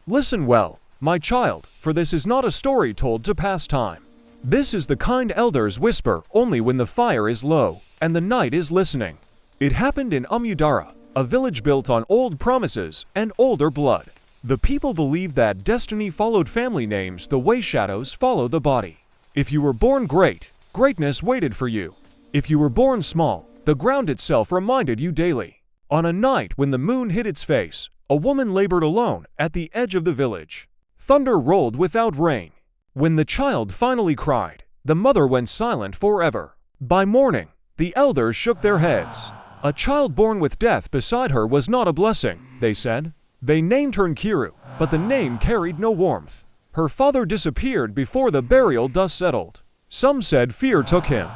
Listen well, my child, for this is not a story told to pass time. This is the kind elders whisper only when the fire is low and the night is listening. It happened in Umudara, a village built on old promises and older blood. The people believed that destiny followed family names the way shadows follow the body. If you were born great, greatness waited for you. If you were born small, the ground itself reminded you daily. On a night when the moon hid its face, a woman labored alone at the edge of the village. Thunder rolled without rain. When the child finally cried, the mother went silent forever. By morning, the elders shook their heads. A child born with death beside her was not a blessing, they said. They named her Nkiru, but the name carried no warmth. Her father disappeared before the burial dust settled. Some said fear took him.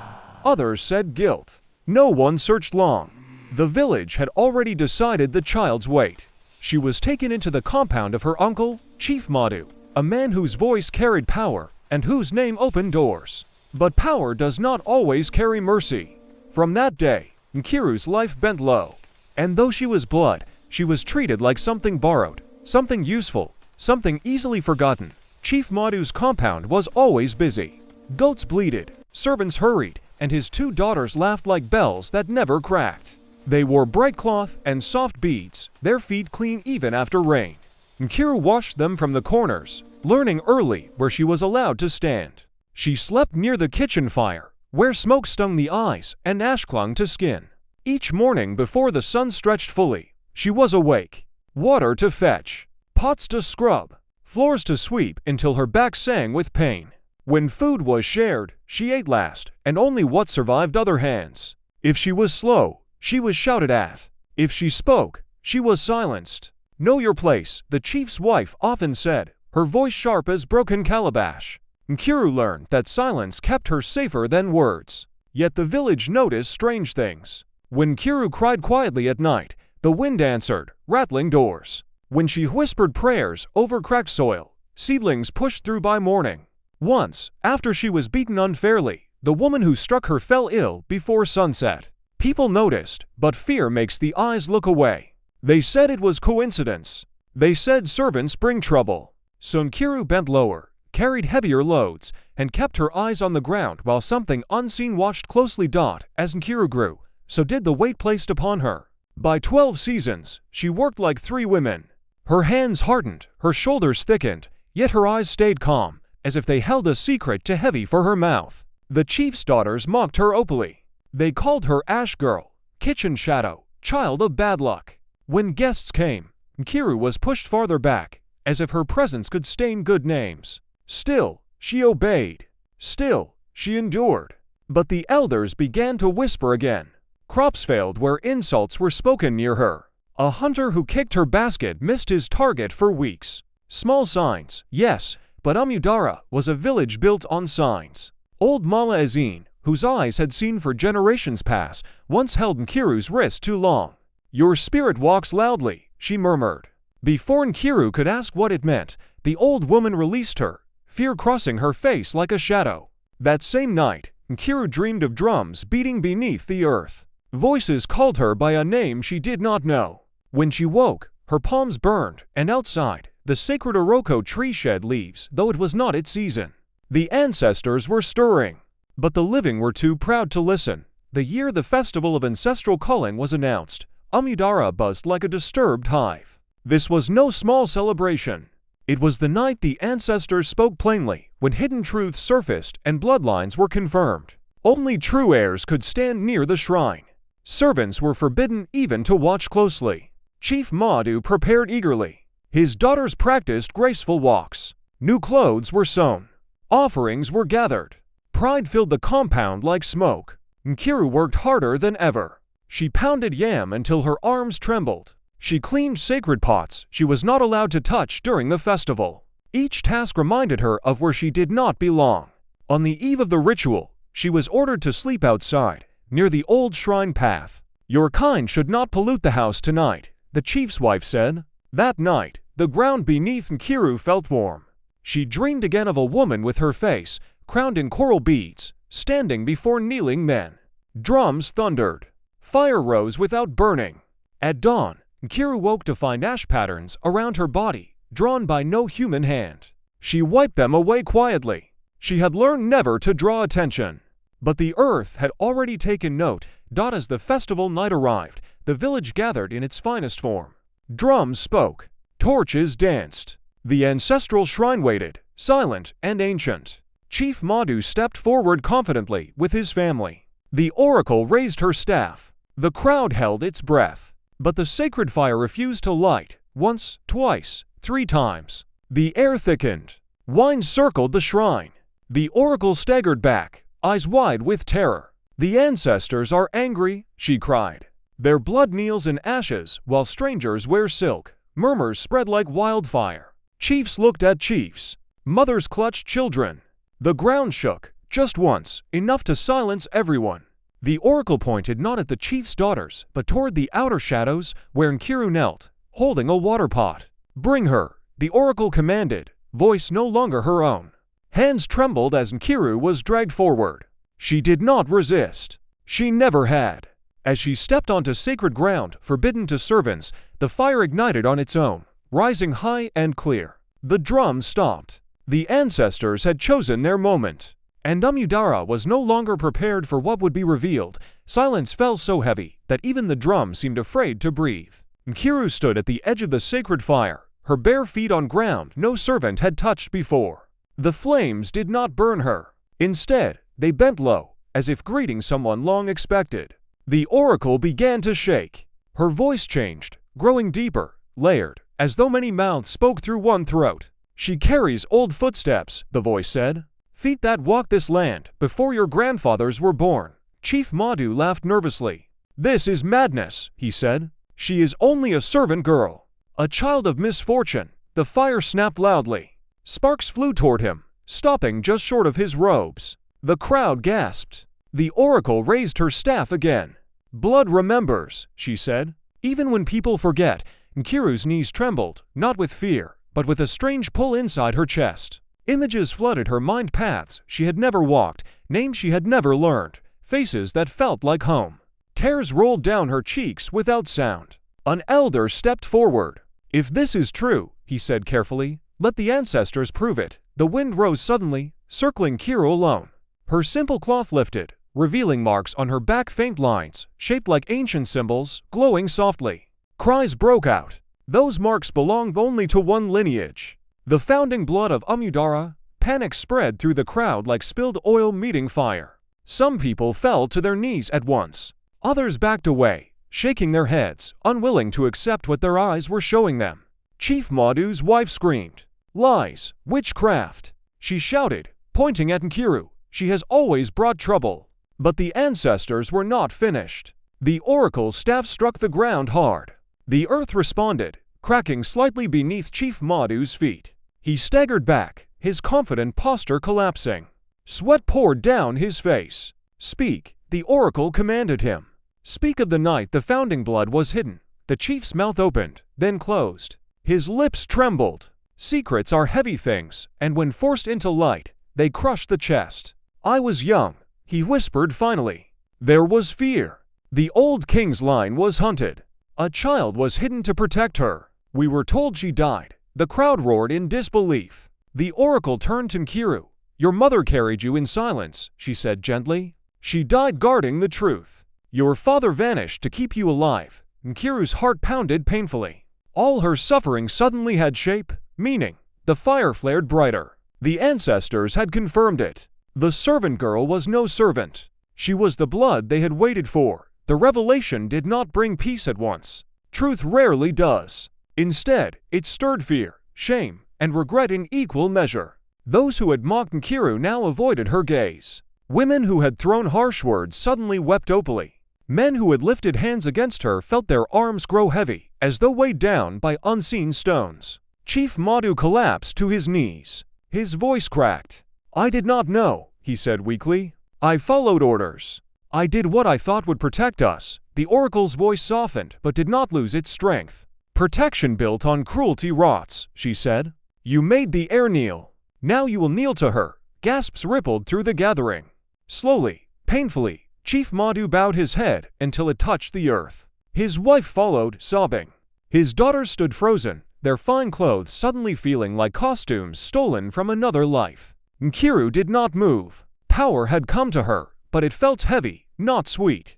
Others said guilt. No one searched long. The village had already decided the child's weight. She was taken into the compound of her uncle, Chief Madhu, a man whose voice carried power and whose name opened doors. But power does not always carry mercy. From that day, Nkiru's life bent low. And though she was blood, she was treated like something borrowed, something useful, something easily forgotten. Chief Madhu's compound was always busy. Goats bleated, servants hurried, and his 2 daughters laughed like bells that never cracked. They wore bright cloth and soft beads, their feet clean even after rain. Nkiru washed them from the corners, learning early where she was allowed to stand. She slept near the kitchen fire, where smoke stung the eyes and ash clung to skin. Each morning before the sun stretched fully, she was awake. Water to fetch, pots to scrub, floors to sweep until her back sang with pain. When food was shared, she ate last, and only what survived other hands. If she was slow, she was shouted at. If she spoke, she was silenced. Know your place, the chief's wife often said, her voice sharp as broken calabash. Nkiru learned that silence kept her safer than words. Yet the village noticed strange things. When Nkiru cried quietly at night, the wind answered, rattling doors. When she whispered prayers over cracked soil, seedlings pushed through by morning. Once, after she was beaten unfairly, the woman who struck her fell ill before sunset. People noticed, but fear makes the eyes look away. They said it was coincidence. They said servants bring trouble. So Nkiru bent lower, carried heavier loads, and kept her eyes on the ground while something unseen watched closely. As Nkiru grew, so did the weight placed upon her. By 12 seasons, she worked like 3 women. Her hands hardened, her shoulders thickened, yet her eyes stayed calm, as if they held a secret too heavy for her mouth. The chief's daughters mocked her openly. They called her Ash Girl, Kitchen Shadow, Child of Bad Luck. When guests came, Nkiru was pushed farther back, as if her presence could stain good names. Still, she obeyed. Still, she endured. But the elders began to whisper again. Crops failed where insults were spoken near her. A hunter who kicked her basket missed his target for weeks. Small signs, yes, but Umudara was a village built on signs. Old Mala Azine, whose eyes had seen for generations pass, once held Nkiru's wrist too long. Your spirit walks loudly, she murmured. Before Nkiru could ask what it meant, the old woman released her, fear crossing her face like a shadow. That same night, Nkiru dreamed of drums beating beneath the earth. Voices called her by a name she did not know. When she woke, her palms burned, and outside, the sacred Oroko tree shed leaves, though it was not its season. The ancestors were stirring, but the living were too proud to listen. The year the festival of ancestral culling was announced, Umudara buzzed like a disturbed hive. This was no small celebration. It was the night the ancestors spoke plainly, when hidden truths surfaced and bloodlines were confirmed. Only true heirs could stand near the shrine. Servants were forbidden even to watch closely. Chief Madhu prepared eagerly. His daughters practiced graceful walks. New clothes were sewn. Offerings were gathered. Pride filled the compound like smoke. Nkiru worked harder than ever. She pounded yam until her arms trembled. She cleaned sacred pots she was not allowed to touch during the festival. Each task reminded her of where she did not belong. On the eve of the ritual, she was ordered to sleep outside, near the old shrine path. Your kind should not pollute the house tonight, the chief's wife said. That night, the ground beneath Nkiru felt warm. She dreamed again of a woman with her face, crowned in coral beads, standing before kneeling men. Drums thundered. Fire rose without burning. At dawn, Nkiru woke to find ash patterns around her body, drawn by no human hand. She wiped them away quietly. She had learned never to draw attention. But the earth had already taken note. As the festival night arrived, the village gathered in its finest form. Drums spoke. Torches danced. The ancestral shrine waited, silent and ancient. Chief Madhu stepped forward confidently with his family. The oracle raised her staff. The crowd held its breath. But the sacred fire refused to light. Once, twice, 3 times. The air thickened. Wine circled the shrine. The oracle staggered back, eyes wide with terror. "The ancestors are angry," she cried. "Their blood kneels in ashes while strangers wear silk." Murmurs spread like wildfire. Chiefs looked at chiefs. Mothers clutched children. The ground shook, just once, enough to silence everyone. The oracle pointed not at the chief's daughters, but toward the outer shadows where Nkiru knelt, holding a water pot. "Bring her," the oracle commanded, voice no longer her own. Hands trembled as Nkiru was dragged forward. She did not resist. She never had. As she stepped onto sacred ground forbidden to servants, the fire ignited on its own, rising high and clear. The drums stopped. The ancestors had chosen their moment. And Amudara was no longer prepared for what would be revealed. Silence fell so heavy that even the drums seemed afraid to breathe. Nkiru stood at the edge of the sacred fire, her bare feet on ground no servant had touched before. The flames did not burn her. Instead, they bent low, as if greeting someone long expected. The oracle began to shake. Her voice changed, growing deeper, layered, as though many mouths spoke through one throat. "She carries old footsteps," the voice said. "Feet that walked this land before your grandfathers were born." Chief Madhu laughed nervously. "This is madness," he said. "She is only a servant girl, a child of misfortune." The fire snapped loudly. Sparks flew toward him, stopping just short of his robes. The crowd gasped. The oracle raised her staff again. "Blood remembers," she said. Even when people forget, Nkiru's knees trembled, not with fear, but with a strange pull inside her chest. Images flooded her mind, paths she had never walked, names she had never learned, faces that felt like home. Tears rolled down her cheeks without sound. An elder stepped forward. "If this is true," he said carefully, "let the ancestors prove it." The wind rose suddenly, circling Nkiru alone. Her simple cloth lifted, revealing marks on her back, faint lines, shaped like ancient symbols, glowing softly. Cries broke out. Those marks belonged only to one lineage. The founding blood of Amudara. Panic spread through the crowd like spilled oil meeting fire. Some people fell to their knees at once. Others backed away, shaking their heads, unwilling to accept what their eyes were showing them. Chief Madhu's wife screamed. "Lies! Witchcraft!" She shouted, pointing at Nkiru. "She has always brought trouble." But the ancestors were not finished. The oracle's staff struck the ground hard. The earth responded, cracking slightly beneath Chief Madhu's feet. He staggered back, his confident posture collapsing. Sweat poured down his face. "Speak," the oracle commanded him. "Speak of the night the founding blood was hidden." The chief's mouth opened, then closed. His lips trembled. Secrets are heavy things, and when forced into light, they crush the chest. "I was young," he whispered finally. "There was fear. The old king's line was hunted. A child was hidden to protect her. We were told she died." The crowd roared in disbelief. The oracle turned to Nkiru. "Your mother carried you in silence," she said gently. "She died guarding the truth. Your father vanished to keep you alive." Nkiru's heart pounded painfully. All her suffering suddenly had shape, meaning. The fire flared brighter. The ancestors had confirmed it. The servant girl was no servant. She was the blood they had waited for. The revelation did not bring peace at once. Truth rarely does. Instead, it stirred fear, shame, and regret in equal measure. Those who had mocked Nkiru now avoided her gaze. Women who had thrown harsh words suddenly wept openly. Men who had lifted hands against her felt their arms grow heavy, as though weighed down by unseen stones. Chief Madhu collapsed to his knees. His voice cracked. "I did not know," he said weakly. "I followed orders. I did what I thought would protect us." The oracle's voice softened but did not lose its strength. "Protection built on cruelty rots," she said. "You made the air kneel. Now you will kneel to her." Gasps rippled through the gathering. Slowly, painfully, Chief Madhu bowed his head until it touched the earth. His wife followed, sobbing. His daughters stood frozen, their fine clothes suddenly feeling like costumes stolen from another life. Nkiru did not move. Power had come to her, but it felt heavy, not sweet.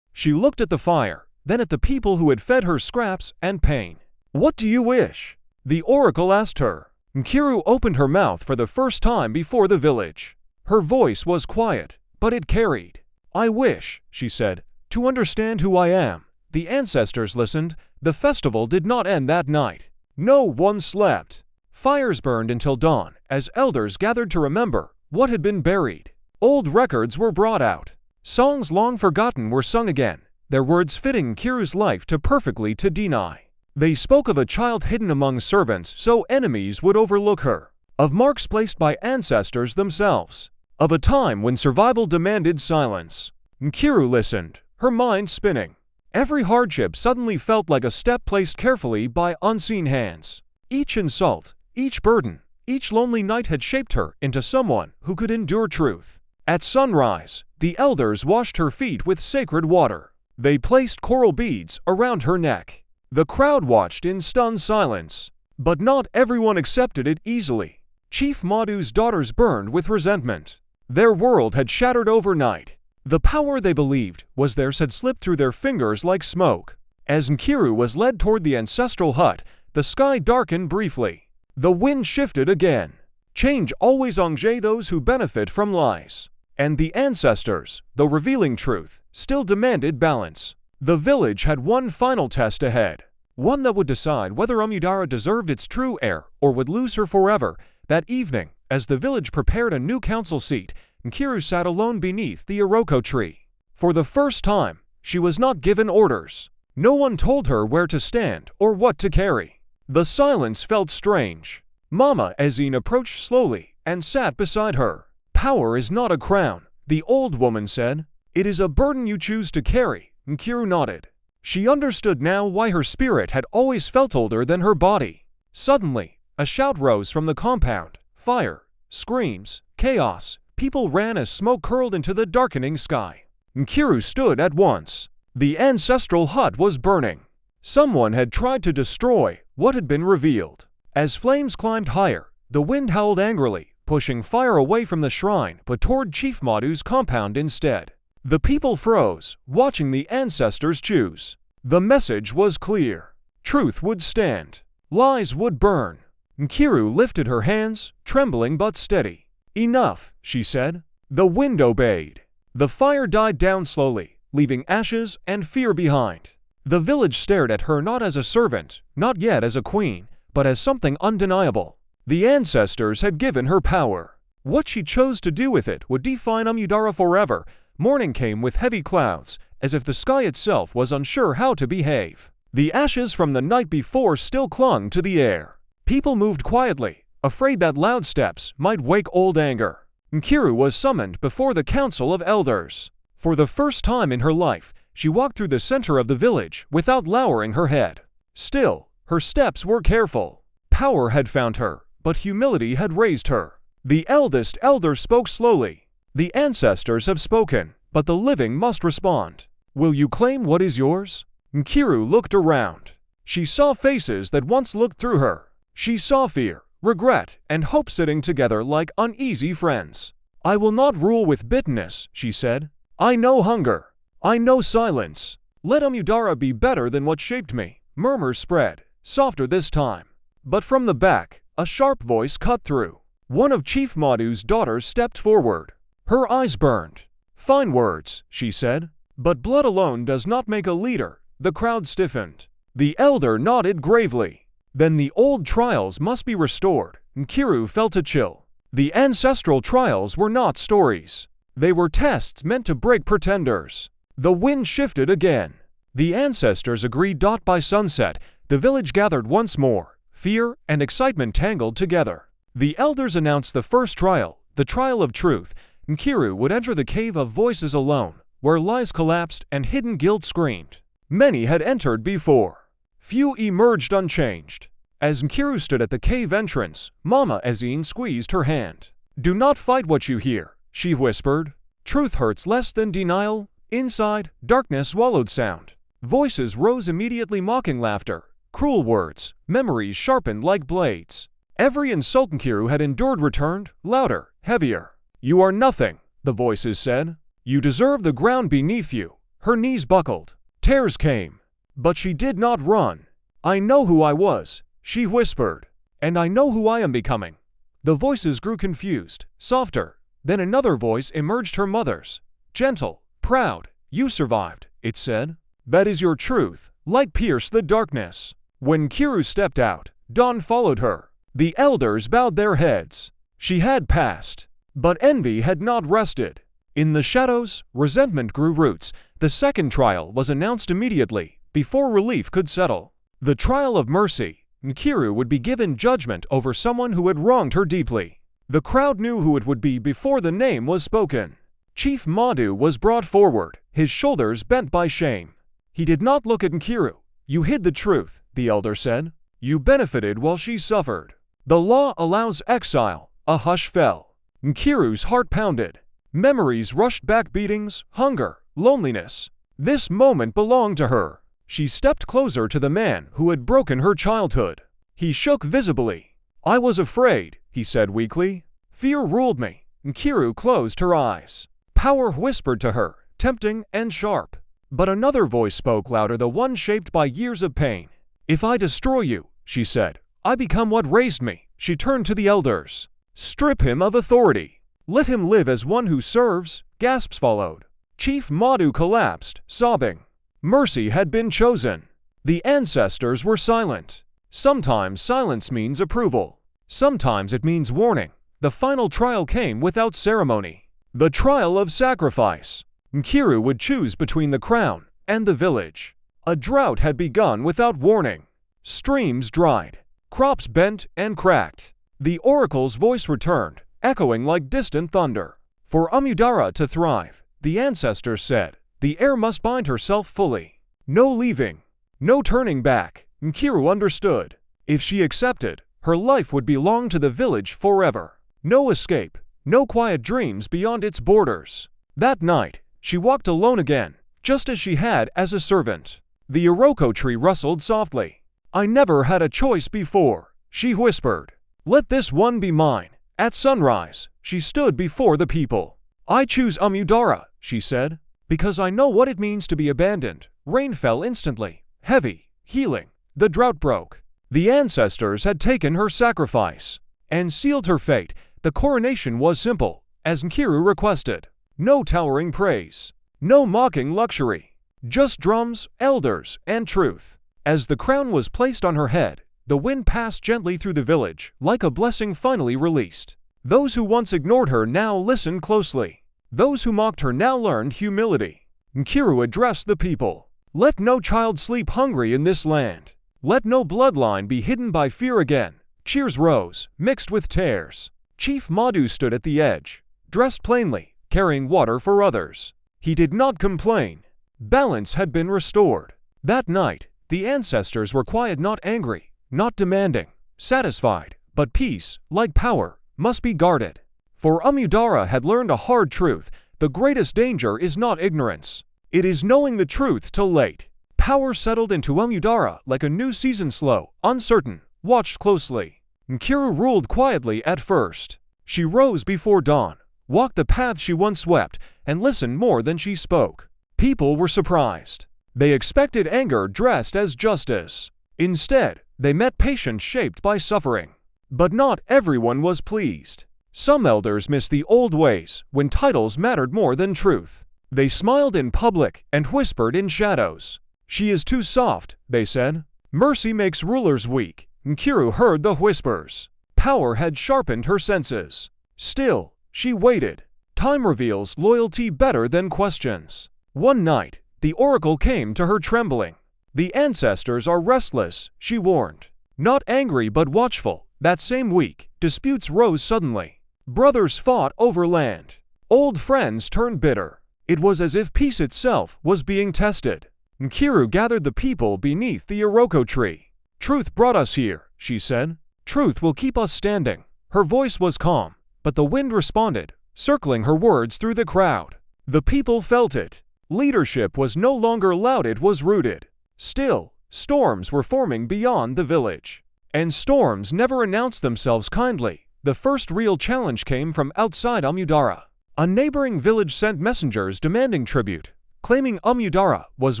She looked at the fire, then at the people who had fed her scraps and pain. "What do you wish?" the oracle asked her. Nkiru opened her mouth for the first time before the village. Her voice was quiet, but it carried. "I wish," she said, "to understand who I am." The ancestors listened. The festival did not end that night. No one slept. Fires burned until dawn, as elders gathered to remember what had been buried. Old records were brought out. Songs long forgotten were sung again, their words fitting Nkiru's life too perfectly to deny. They spoke of a child hidden among servants so enemies would overlook her, of marks placed by ancestors themselves, of a time when survival demanded silence. Nkiru listened, her mind spinning. Every hardship suddenly felt like a step placed carefully by unseen hands. Each insult, each burden, each lonely night had shaped her into someone who could endure truth. At sunrise, the elders washed her feet with sacred water. They placed coral beads around her neck. The crowd watched in stunned silence, but not everyone accepted it easily. Chief Madhu's daughters burned with resentment. Their world had shattered overnight. The power they believed was theirs had slipped through their fingers like smoke. As Nkiru was led toward the ancestral hut, the sky darkened briefly. The wind shifted again. Change always engages those who benefit from lies. And the ancestors, though revealing truth, still demanded balance. The village had one final test ahead, one that would decide whether Amudara deserved its true heir or would lose her forever. That evening, as the village prepared a new council seat, Nkiru sat alone beneath the Iroko tree. For the first time, she was not given orders. No one told her where to stand or what to carry. The silence felt strange. Mama Ezine approached slowly and sat beside her. "Power is not a crown," the old woman said. "It is a burden you choose to carry." Nkiru nodded. She understood now why her spirit had always felt older than her body. Suddenly, a shout rose from the compound. Fire, screams, chaos. People ran as smoke curled into the darkening sky. Nkiru stood at once. The ancestral hut was burning. Someone had tried to destroy what had been revealed. As flames climbed higher, the wind howled angrily, pushing fire away from the shrine but toward Chief Madhu's compound instead. The people froze, watching the ancestors choose. The message was clear. Truth would stand. Lies would burn. Nkiru lifted her hands, trembling but steady. "Enough," she said. The wind obeyed. The fire died down slowly, leaving ashes and fear behind. The village stared at her not as a servant, not yet as a queen, but as something undeniable. The ancestors had given her power. What she chose to do with it would define Amudara forever. Morning came with heavy clouds, as if the sky itself was unsure how to behave. The ashes from the night before still clung to the air. People moved quietly, afraid that loud steps might wake old anger. Nkiru was summoned before the council of elders. For the first time in her life, she walked through the center of the village without lowering her head. Still, her steps were careful. Power had found her, but humility had raised her. The eldest elder spoke slowly. "The ancestors have spoken, but the living must respond. Will you claim what is yours?" Nkiru looked around. She saw faces that once looked through her. She saw fear, regret, and hope sitting together like uneasy friends. "I will not rule with bitterness," she said. "I know hunger. I know silence. Let Amudara be better than what shaped me." Murmurs spread, softer this time. But from the back, a sharp voice cut through. One of Chief Madhu's daughters stepped forward. Her eyes burned. "Fine words," she said, "but blood alone does not make a leader." The crowd stiffened. The elder nodded gravely. "Then the old trials must be restored." Nkiru felt a chill. The ancestral trials were not stories. They were tests meant to break pretenders. The wind shifted again. The ancestors agreed. By sunset, the village gathered once more, fear and excitement tangled together. The elders announced the first trial, the trial of truth. Nkiru would enter the cave of voices alone, where lies collapsed and hidden guilt screamed. Many had entered before. Few emerged unchanged. As Nkiru stood at the cave entrance, Mama Ezine squeezed her hand. "Do not fight what you hear," she whispered. "Truth hurts less than denial." Inside, darkness swallowed sound. Voices rose immediately, mocking laughter, Cruel words, memories sharpened like blades. Every insult Nkiru had endured returned, louder, heavier. "You are nothing," the voices said. "You deserve the ground beneath you." Her knees buckled. Tears came. But she did not run. "I know who I was," she whispered. "And I know who I am becoming." The voices grew confused, softer. Then another voice emerged, her mother's. Gentle, proud. "You survived," it said. "That is your truth." Light pierced the darkness. When Nkiru stepped out, Dawn followed her. The elders bowed their heads. She had passed. But envy had not rested. In the shadows, resentment grew roots. The second trial was announced immediately, before relief could settle. The trial of mercy. Nkiru would be given judgment over someone who had wronged her deeply. The crowd knew who it would be before the name was spoken. Chief Madhu was brought forward, his shoulders bent by shame. He did not look at Nkiru. "You hid the truth," the elder said. "You benefited while she suffered. The law allows exile." A hush fell. Nkiru's heart pounded. Memories rushed back, beatings, hunger, loneliness. This moment belonged to her. She stepped closer to the man who had broken her childhood. He shook visibly. "I was afraid," he said weakly. "Fear ruled me." Nkiru closed her eyes. Power whispered to her, tempting and sharp. But another voice spoke louder, the one shaped by years of pain. "If I destroy you," she said, "I become what raised me." She turned to the elders. "Strip him of authority. Let him live as one who serves." Gasps followed. Chief Madhu collapsed, sobbing. Mercy had been chosen. The ancestors were silent. Sometimes silence means approval. Sometimes it means warning. The final trial came without ceremony. The trial of sacrifice. Nkiru would choose between the crown and the village. A drought had begun without warning. Streams dried. Crops bent and cracked. The oracle's voice returned, echoing like distant thunder. For Amudara to thrive, the ancestors said, the heir must bind herself fully. No leaving. No turning back. Nkiru understood. If she accepted, her life would belong to the village forever. No escape. No quiet dreams beyond its borders. That night, she walked alone again, just as she had as a servant. The iroko tree rustled softly. "I never had a choice before," she whispered. "Let this one be mine." At sunrise, she stood before the people. "I choose Amudara," she said, "because I know what it means to be abandoned." Rain fell instantly, heavy, healing. The drought broke. The ancestors had taken her sacrifice and sealed her fate. The coronation was simple, as Nkiru requested. No towering praise. No mocking luxury. Just drums, elders, and truth. As the crown was placed on her head, the wind passed gently through the village, like a blessing finally released. Those who once ignored her now listened closely. Those who mocked her now learned humility. Nkiru addressed the people. "Let no child sleep hungry in this land. Let no bloodline be hidden by fear again." Cheers rose, mixed with tears. Chief Madhu stood at the edge, dressed plainly, carrying water for others. He did not complain. Balance had been restored. That night, the ancestors were quiet, not angry, not demanding, satisfied. But peace, like power, must be guarded. For Amudara had learned a hard truth. The greatest danger is not ignorance. It is knowing the truth too late. Power settled into Amudara like a new season, slow, uncertain, watched closely. Nkiru ruled quietly at first. She rose before dawn, walked the path she once swept, and listened more than she spoke. People were surprised. They expected anger dressed as justice. Instead, they met patience shaped by suffering. But not everyone was pleased. Some elders missed the old ways, when titles mattered more than truth. They smiled in public and whispered in shadows. "She is too soft," they said. "Mercy makes rulers weak." Nkiru heard the whispers. Power had sharpened her senses. Still, she waited. Time reveals loyalty better than questions. One night, the oracle came to her trembling. "The ancestors are restless," she warned. Not angry but watchful. That same week, disputes rose suddenly. Brothers fought over land. Old friends turned bitter. It was as if peace itself was being tested. Nkiru gathered the people beneath the iroko tree. "Truth brought us here," she said. "Truth will keep us standing." Her voice was calm, but the wind responded, circling her words through the crowd. The people felt it. Leadership was no longer loud, it was rooted. Still, Storms were forming beyond the village. And storms never announced themselves kindly. The first real challenge came from outside Amudara. A neighboring village sent messengers demanding tribute, claiming Amudara was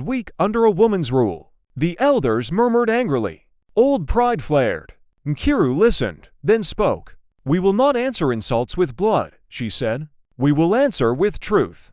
weak under a woman's rule. The elders murmured angrily. Old pride flared. Nkiru listened, then spoke. "We will not answer insults with blood," she said. "We will answer with truth."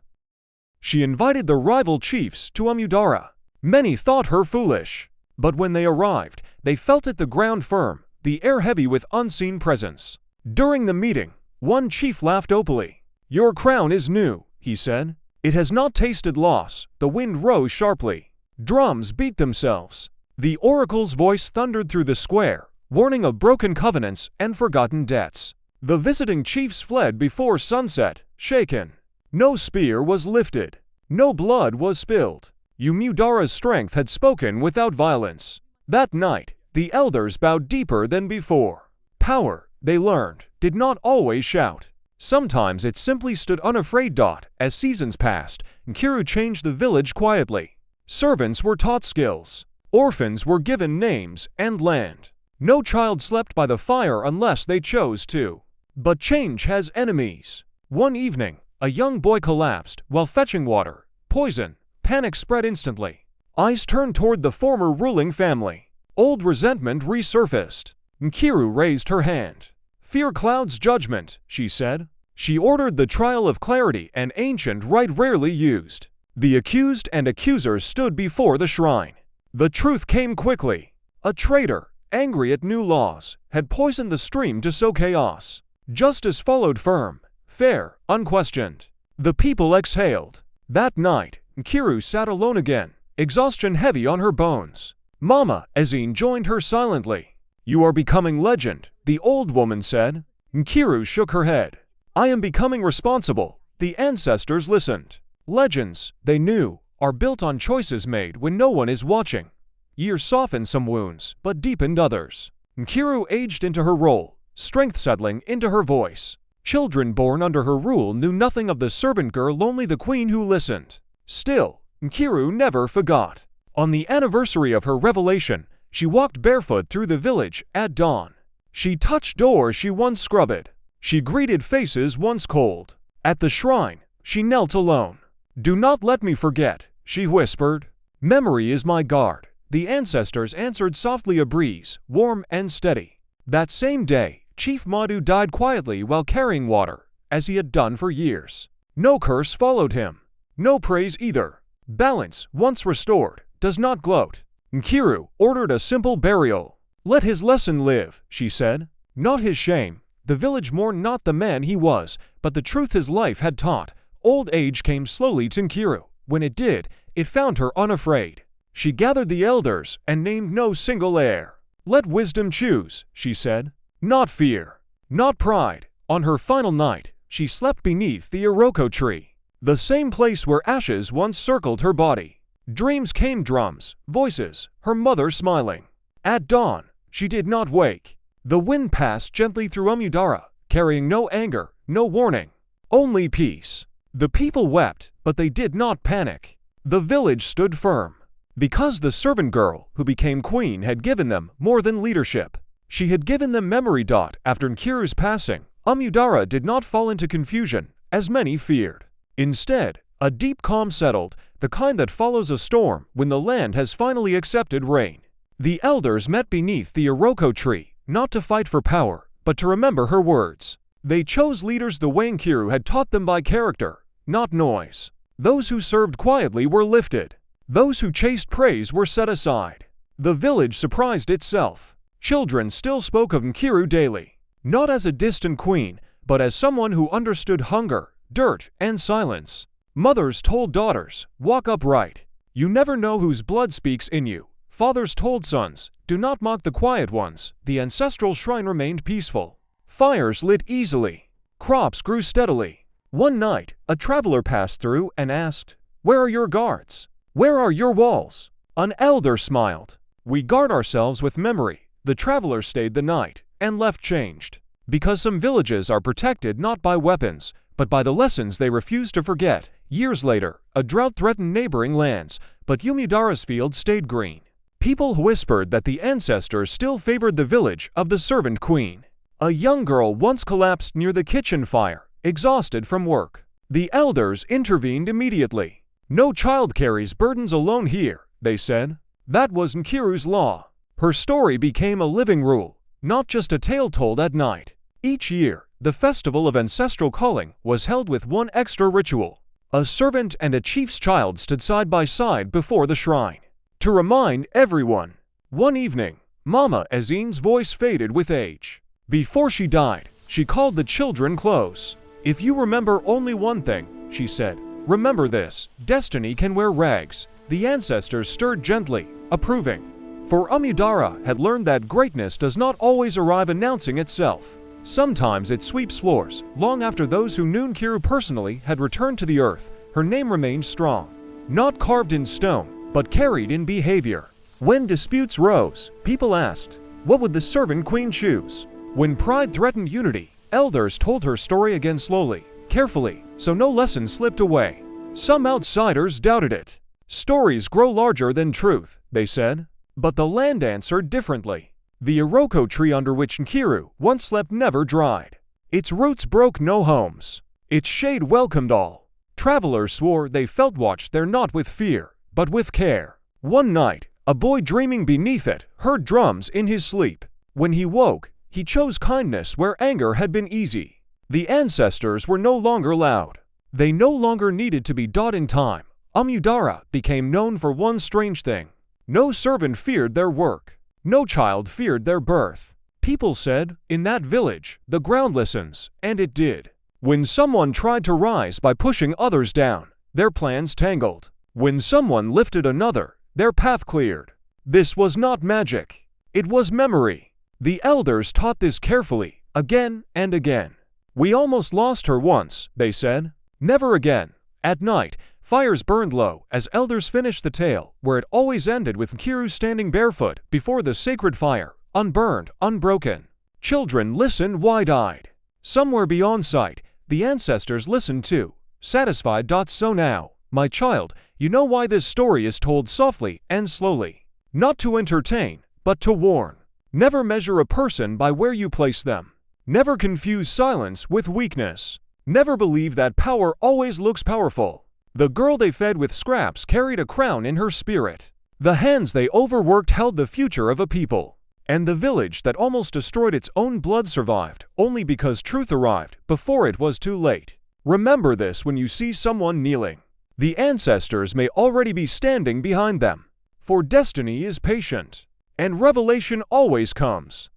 She invited the rival chiefs to Amudara. Many thought her foolish, but when they arrived, they felt it the ground firm, the air heavy with unseen presence. During the meeting, one chief laughed openly. "Your crown is new," he said. "It has not tasted loss." The wind rose sharply. Drums beat themselves. The oracle's voice thundered through the square, warning of broken covenants and forgotten debts. The visiting chiefs fled before sunset, shaken. No spear was lifted. No blood was spilled. Umudara's strength had spoken without violence. That night, the elders bowed deeper than before. Power, they learned, did not always shout. Sometimes it simply stood unafraid. As seasons passed, Nkiru changed the village quietly. Servants were taught skills. Orphans were given names and land. No child slept by the fire unless they chose to. But change has enemies. One evening, a young boy collapsed while fetching water. Poison. Panic spread instantly. Eyes turned toward the former ruling family. Old resentment resurfaced. Nkiru raised her hand. "Fear clouds judgment," she said. She ordered the trial of clarity, an ancient rite rarely used. The accused and accusers stood before the shrine. The truth came quickly. A traitor, angry at new laws, had poisoned the stream to sow chaos. Justice followed firm, fair, unquestioned. The people exhaled. That night, Nkiru sat alone again, exhaustion heavy on her bones. Mama Ezine joined her silently. "You are becoming legend," the old woman said. Nkiru shook her head. "I am becoming responsible." The ancestors listened. Legends, they knew, are built on choices made when no one is watching. Years softened some wounds, but deepened others. Nkiru aged into her role, strength settling into her voice. Children born under her rule knew nothing of the servant girl, only the queen who listened. Still, Nkiru never forgot. On the anniversary of her revelation, she walked barefoot through the village at dawn. She touched doors she once scrubbed. She greeted faces once cold. At the shrine, she knelt alone. "Do not let me forget," she whispered. "Memory is my guard." The ancestors answered softly, a breeze, warm and steady. That same day, Chief Madhu died quietly while carrying water, as he had done for years. No curse followed him. No praise either. Balance, once restored, does not gloat. Nkiru ordered a simple burial. "Let his lesson live," she said. Not his shame. The village mourned not the man he was, but the truth his life had taught. Old age came slowly to Nkiru. When it did, it found her unafraid. She gathered the elders and named no single heir. "Let wisdom choose," she said. "Not fear. Not pride." On her final night, she slept beneath the Iroko tree. The same place where ashes once circled her body. Dreams came, drums, voices, her mother smiling. At dawn, she did not wake. The wind passed gently through Amudara, carrying no anger, no warning. Only peace. The people wept, but they did not panic. The village stood firm. Because the servant girl, who became queen, had given them more than leadership. She had given them memory. After Nkiru's passing, Amudara did not fall into confusion, as many feared. Instead, a deep calm settled, the kind that follows a storm when the land has finally accepted rain. The elders met beneath the Iroko tree, not to fight for power, but to remember her words. They chose leaders the way Nkiru had taught them, by character, not noise. Those who served quietly were lifted. Those who chased praise were set aside. The village surprised itself. Children still spoke of Nkiru daily, not as a distant queen, but as someone who understood hunger, dirt, and silence. Mothers told daughters, "Walk upright. You never know whose blood speaks in you." Fathers told sons, "Do not mock the quiet ones." The ancestral shrine remained peaceful. Fires lit easily. Crops grew steadily. One night, a traveler passed through and asked, "Where are your guards? Where are your walls?" An elder smiled. "We guard ourselves with memory." The traveler stayed the night and left changed. Because some villages are protected not by weapons, but by the lessons they refuse to forget. Years later, a drought threatened neighboring lands, but Umudara's field stayed green. People whispered that the ancestors still favored the village of the servant queen. A young girl once collapsed near the kitchen fire, exhausted from work. The elders intervened immediately. "No child carries burdens alone here," they said. That was Nkiru's law. Her story became a living rule, not just a tale told at night. Each year, the festival of ancestral calling was held with one extra ritual. A servant and a chief's child stood side by side before the shrine. To remind everyone, one evening, Mama Azine's voice faded with age. Before she died, she called the children close. "If you remember only one thing," she said, "remember this: destiny can wear rags." The ancestors stirred gently, approving. For Amudara had learned that greatness does not always arrive announcing itself. Sometimes it sweeps floors. Long after those who knew Nkiru personally had returned to the earth, her name remained strong. Not carved in stone, but carried in behavior. When disputes rose, people asked, what would the servant queen choose? When pride threatened unity, elders told her story again slowly, carefully, so no lesson slipped away. Some outsiders doubted it. Stories grow larger than truth, they said. But the land answered differently. The Iroko tree under which Nkiru once slept never dried. Its roots broke no homes. Its shade welcomed all. Travelers swore they felt watched there not with fear, but with care. One night, a boy dreaming beneath it heard drums in his sleep. When he woke, he chose kindness where anger had been easy. The ancestors were no longer loud. They no longer needed to be dot in time. Amudara became known for one strange thing. No servant feared their work. No child feared their birth. People said, in that village, the ground listens, and it did. When someone tried to rise by pushing others down, their plans tangled. When someone lifted another, their path cleared. This was not magic. It was memory. The elders taught this carefully, again and again. We almost lost her once, they said. Never again. At night, fires burned low as elders finished the tale, where it always ended with Nkiru standing barefoot before the sacred fire, unburned, unbroken. Children listened wide-eyed. Somewhere beyond sight, the ancestors listened too, satisfied. So now, my child, you know why this story is told softly and slowly. Not to entertain, but to warn. Never measure a person by where you place them. Never confuse silence with weakness. Never believe that power always looks powerful. The girl they fed with scraps carried a crown in her spirit. The hands they overworked held the future of a people. And the village that almost destroyed its own blood survived only because truth arrived before it was too late. Remember this when you see someone kneeling. The ancestors may already be standing behind them. For destiny is patient, and revelation always comes.